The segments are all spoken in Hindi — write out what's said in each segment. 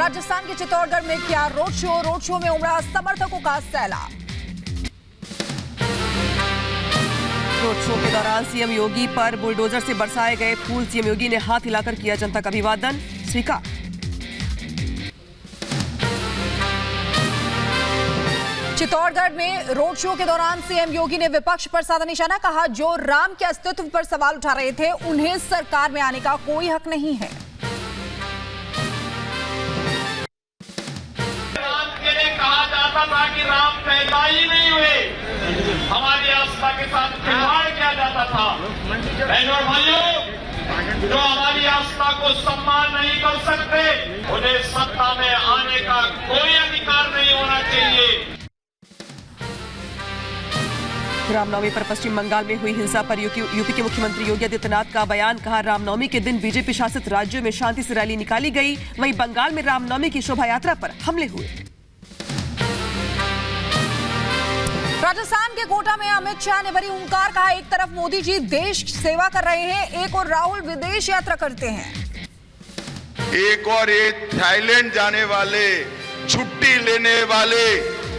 राजस्थान के चित्तौड़गढ़ में किया रोड शो में उमड़ा समर्थकों का सैलाब। रोड शो के दौरान सीएम योगी पर बुलडोजर से बरसाए गए फूल। सीएम योगी ने हाथ हिलाकर किया जनता का अभिवादन स्वीकार। चित्तौड़गढ़ में रोड शो के दौरान सीएम योगी ने विपक्ष पर साधा निशाना। कहा, जो राम के अस्तित्व पर सवाल उठा रहे थे उन्हें सरकार में आने का कोई हक नहीं है। राम के लिए कहा जाता था कि राम पैदा ही नहीं हुए, हमारी आस्था के साथ खिलवाड़ किया जाता था। बहनों और भाइयों, जो हमारी आस्था को सम्मान नहीं कर सकते उन्हें सत्ता में आने का कोई अधिकार नहीं होना चाहिए। रामनवमी पर पश्चिम बंगाल में हुई हिंसा पर यूपी के मुख्यमंत्री योगी आदित्यनाथ का बयान। कहा, रामनवमी के दिन बीजेपी शासित राज्यों में शांति से रैली निकाली गई, वहीं बंगाल में रामनवमी की शोभा यात्रा पर हमले हुए। राजस्थान के कोटा में अमित शाह ने भरी हुंकार। कहा, एक तरफ मोदी जी देश सेवा कर रहे हैं, एक और राहुल विदेश यात्रा करते हैं। एक और ये थाईलैंड जाने वाले, छुट्टी लेने वाले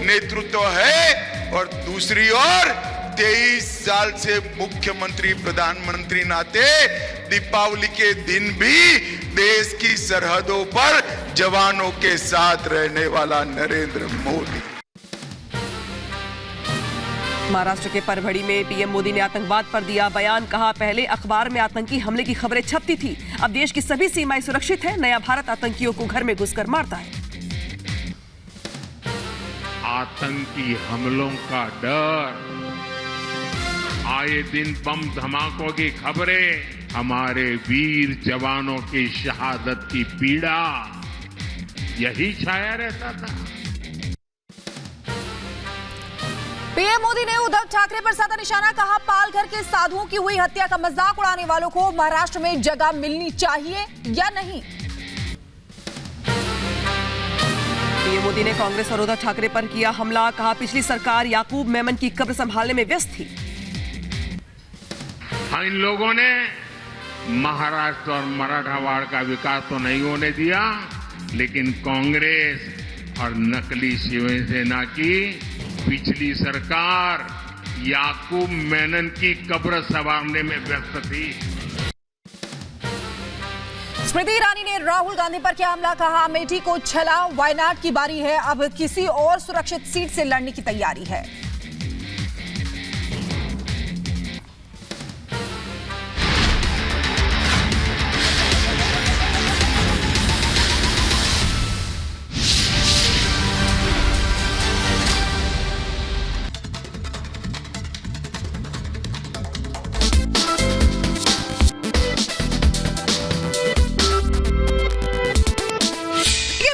नेतृत्व है, और दूसरी ओर 23 साल से मुख्यमंत्री प्रधानमंत्री नाते दीपावली के दिन भी देश की सरहदों पर जवानों के साथ रहने वाला नरेंद्र मोदी। महाराष्ट्र के परभड़ी में पीएम मोदी ने आतंकवाद पर दिया बयान। कहा, पहले अखबार में आतंकी हमले की खबरें छपती थी, अब देश की सभी सीमाएं सुरक्षित है। नया भारत आतंकियों को घर में घुसकर मारता है। आतंकी हमलों का डर, आए दिन बम धमाकों की खबरें, हमारे वीर जवानों की शहादत की पीड़ा, यही छाया रहता था। पीएम मोदी ने उद्धव ठाकरे पर साधा निशाना। कहा, पालघर के साधुओं की हुई हत्या का मजाक उड़ाने वालों को महाराष्ट्र में जगह मिलनी चाहिए या नहीं। पीएम मोदी ने कांग्रेस और उद्धव ठाकरे पर किया हमला। कहा, पिछली सरकार याकूब मेमन की कब्र संभालने में व्यस्त थी। इन लोगों ने महाराष्ट्र और मराठवाड़ का विकास तो नहीं होने दिया, लेकिन कांग्रेस और नकली शिवसेना की पिछली सरकार याकूब मेनन की कब्र संभालने में व्यस्त थी। स्मृति ईरानी ने राहुल गांधी पर किया हमला। कहा, अमेठी को छला, वायनाड की बारी है, अब किसी और सुरक्षित सीट से लड़ने की तैयारी है।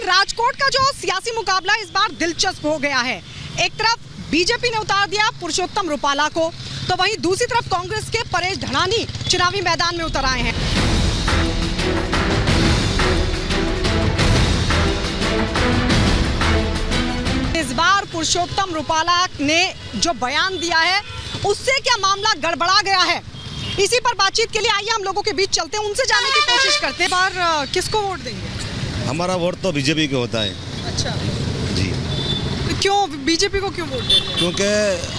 राजकोट का जो सियासी मुकाबला इस बार दिलचस्प हो गया है। एक तरफ बीजेपी ने उतार दिया पुरुषोत्तम रुपाला को, तो वहीं दूसरी तरफ कांग्रेस के परेश धनानी चुनावी मैदान में उतर आए हैं। इस बार पुरुषोत्तम रुपाला ने जो बयान दिया है उससे क्या मामला गड़बड़ा गया है, इसी पर बातचीत के लिए आइए हम लोगों के बीच चलते हैं, उनसे जानने की कोशिश करते हैं। बार किसको वोट देंगे? हमारा वोट तो बीजेपी को होता है। अच्छा जी। क्यों बीजेपी को क्यों वोट देते हैं? क्योंकि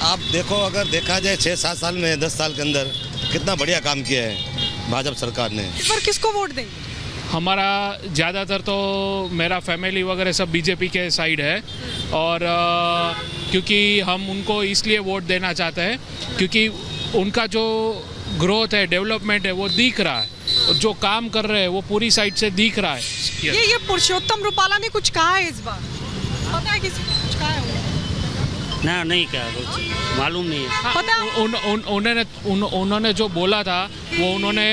आप देखो, अगर देखा जाए 6-7 साल में, 10 साल के अंदर कितना बढ़िया काम किया है भाजपा सरकार ने। इस बार किसको वोट देंगे? हमारा ज़्यादातर तो मेरा फैमिली वगैरह सब बीजेपी के साइड है, और क्योंकि हम उनको इसलिए वोट देना चाहते हैं क्योंकि उनका जो ग्रोथ है, डेवलपमेंट है, वो दिख रहा है, जो काम कर रहे हैं वो पूरी साइड से दिख रहा है। ये पुरुषोत्तम रुपाला ने कुछ कहा है इस बार? पता है किसी को कुछ कहा है? ना, नहीं कहा, कुछ मालूम नहीं है। पता उन्होंने जो बोला था वो उन्होंने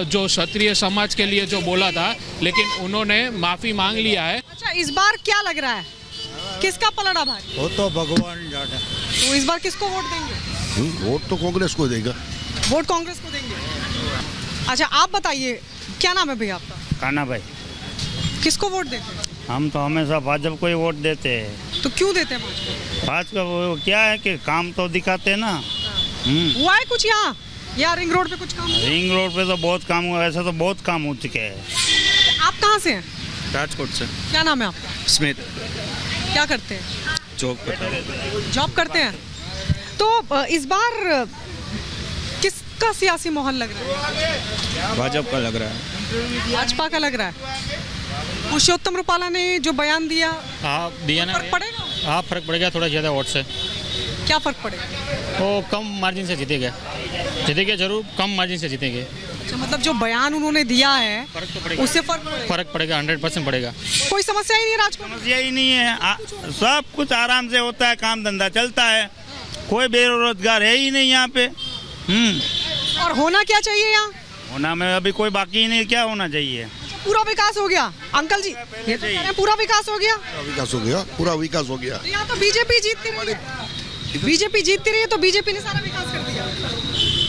जो क्षत्रिय समाज के लिए जो बोला था, लेकिन उन्होंने माफी मांग लिया है। अच्छा, इस बार क्या लग रहा है, किसका पलड़ा भारी? वो तो भगवान जाने। तो इस बार किसको वोट देंगे? वोट तो कांग्रेस को देगा। वोट कांग्रेस को देंगे। अच्छा, आप बताइए, क्या नाम है भैया आपका? काना भाई। किसको वोट देते हैं? हम तो हमेशा भाजपा को ही वोट देते हैं। तो क्यों देते हैं भाजपा? भाजपा वो क्या है कि काम तो दिखाते हैं ना। हुआ है कुछ यहाँ या रिंग रोड पे कुछ काम? रिंग रोड पे तो बहुत काम हुआ, ऐसा तो बहुत काम हो चुके हैं। आप कहाँ से हैं? राजकोट से। क्या नाम है आपका? स्मिथ। क्या करते हैं? जॉब करता हूँ। जॉब करते हैं। तो इस बार किसका सियासी माहौल लग रहा है? भाजपा का लग रहा है। भाजपा का लग रहा है। पुरुषोत्तम रूपाला ने जो बयान दिया, हाँ दिया ना। फर्क पड़ेगा? हाँ फर्क पड़ेगा थोड़ा ज़्यादा वोट से। क्या फर्क पड़ेगा? वो कम मार्जिन से जीतेंगे जरूर, कम मार्जिन से जीतेंगे। अच्छा, मतलब जो बयान उन्होंने दिया है फर्क तो पड़ेगा, उससे फर्क पड़ेगा 100% पड़ेगा। कोई समस्या ही नहीं है राजकोट में? समस्या ही नहीं है, सब कुछ आराम से होता है, काम धंधा चलता है, कोई बेरोजगार है ही नहीं यहाँ पे। और होना क्या चाहिए यहाँ? होना में अभी कोई बाकी ही नहीं, क्या होना चाहिए? पूरा विकास हो गया अंकल जी, ये तो कह रहे हैं पूरा विकास हो गया। पूरा विकास हो गया। तो यहाँ तो बीजेपी जीतती रही है, बीजेपी जीतती रही है, तो बीजेपी ने सारा विकास कर दिया।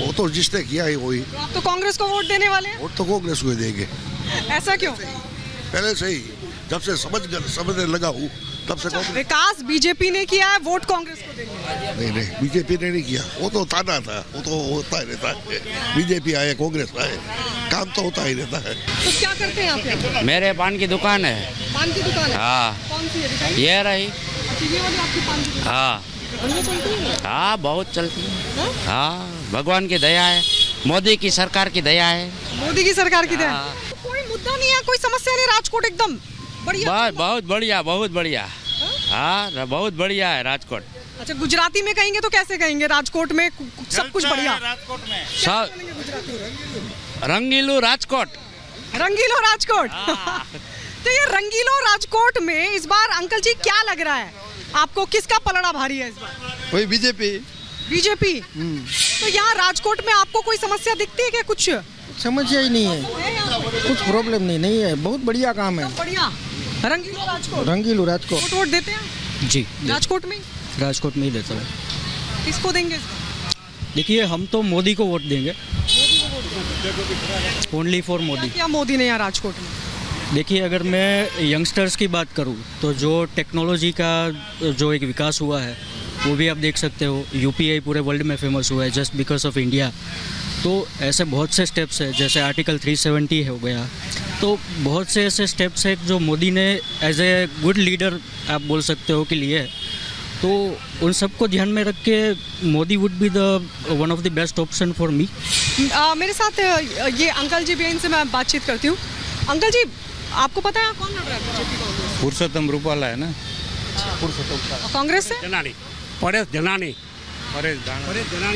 वो तो जिसने किया है वही। तो आप तो कांग्रेस को वोट देने वाले हैं? वोट तो कांग्रेस को देंगे। ऐसा क्यों? पहले से ही, जब से समझने लगा हूँ तब से कांग्रेस। विकास बीजेपी ने किया है, वोट कांग्रेस को देंगे? नहीं, बीजेपी ने नहीं किया, वो तो ताना था, वो तो होता ही रहता है। बीजेपी आए, कांग्रेस आए, काम तो होता ही रहता है। तो क्या करते हैं आप यहाँ? मेरे पान की दुकान है। पान की दुकान है? हाँ। कौन सी है दिखाइए? ये रही। अच्छा, ये वाली आपकी पान की दुकान? हाँ और ये चलती है? हाँ बहुत चलती है। हाँ भगवान की दया है, मोदी की सरकार की दया है। मोदी की सरकार की दया। हाँ। कोई मुद्दा नहीं है, कोई समस्या नहीं, राजकोट एकदम बढ़िया। बहुत बढ़िया, बहुत बढ़िया। हाँ बहुत बढ़िया है राजकोट। अच्छा, गुजराती में कहेंगे तो कैसे कहेंगे? राजकोट में सब कुछ बढ़िया। राजकोट में सब रंगीलू राजकोट। रंगीलो राजकोट। तो ये रंगीलो राजकोट में इस बार अंकल जी क्या लग रहा है आपको, किसका पलड़ा भारी है इस बार? वही बीजेपी। बीजेपी। तो यहाँ राजकोट में आपको कोई समस्या दिखती है क्या? कुछ समस्या ही नहीं है, कुछ प्रॉब्लम नहीं है, बहुत बढ़िया काम है। बढ़िया। रंगीलो राजकोट। रंगीलो राजकोट। वोट देते हैं जी राजकोट में? राजकोट में ही देता हूँ। किसको देंगे इस बार? देखिए हम तो मोदी को वोट देंगे, ओनली फॉर मोदी। क्या मोदी ने यहाँ राजकोट में? देखिए अगर मैं यंगस्टर्स की बात करूं तो जो टेक्नोलॉजी का जो एक विकास हुआ है वो भी आप देख सकते हो। यूपीआई पूरे वर्ल्ड में फेमस हुआ है जस्ट बिकॉज ऑफ इंडिया। तो ऐसे बहुत से स्टेप्स हैं, जैसे आर्टिकल 370 हो गया, तो बहुत से ऐसे स्टेप्स हैं जो मोदी ने एज ए गुड लीडर आप बोल सकते हो कि लिए। तो उन सबको ध्यान में रख के Modi would be the one of the best option for me. मेरे साथ ये अंकल जी भी हैं, इनसे मैं बातचीत करती हूँ। अंकल जी, आपको पता है कौन लड़ रहा है बीजेपी कांग्रेस? पुरुषोत्तम रूपाला है ना। कांग्रेस से? परेश धनानी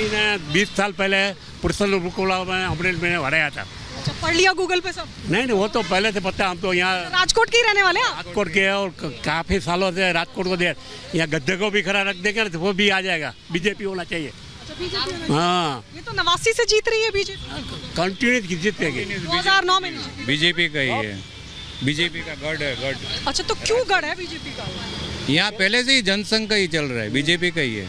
ने 20 साल पहले पुरुषोत्तम रूपाला में अप्रैल में हराया था। अच्छा, पढ़ लिया गूगल पे सब? नहीं वो तो पहले से पता है, हम तो यहाँ राजकोट के ही रहने वाले हैं? राजकोट के और काफी सालों से राजकोट को दे, यहाँ गद्दे को भी खड़ा रख देंगे तो वो भी आ जाएगा। बीजेपी होना चाहिए। हाँ, ये तो 89 से जीत रही है बीजेपी, कंटिन्यू जीतेगी। 2009 में नहीं जीती। बीजेपी का ही है, बीजेपी का गढ़ है, गढ़। अच्छा, तो क्यों गढ़ है बीजेपी का? यहाँ पहले से ही जनसंघ का ही चल रहा है, बीजेपी का ही है।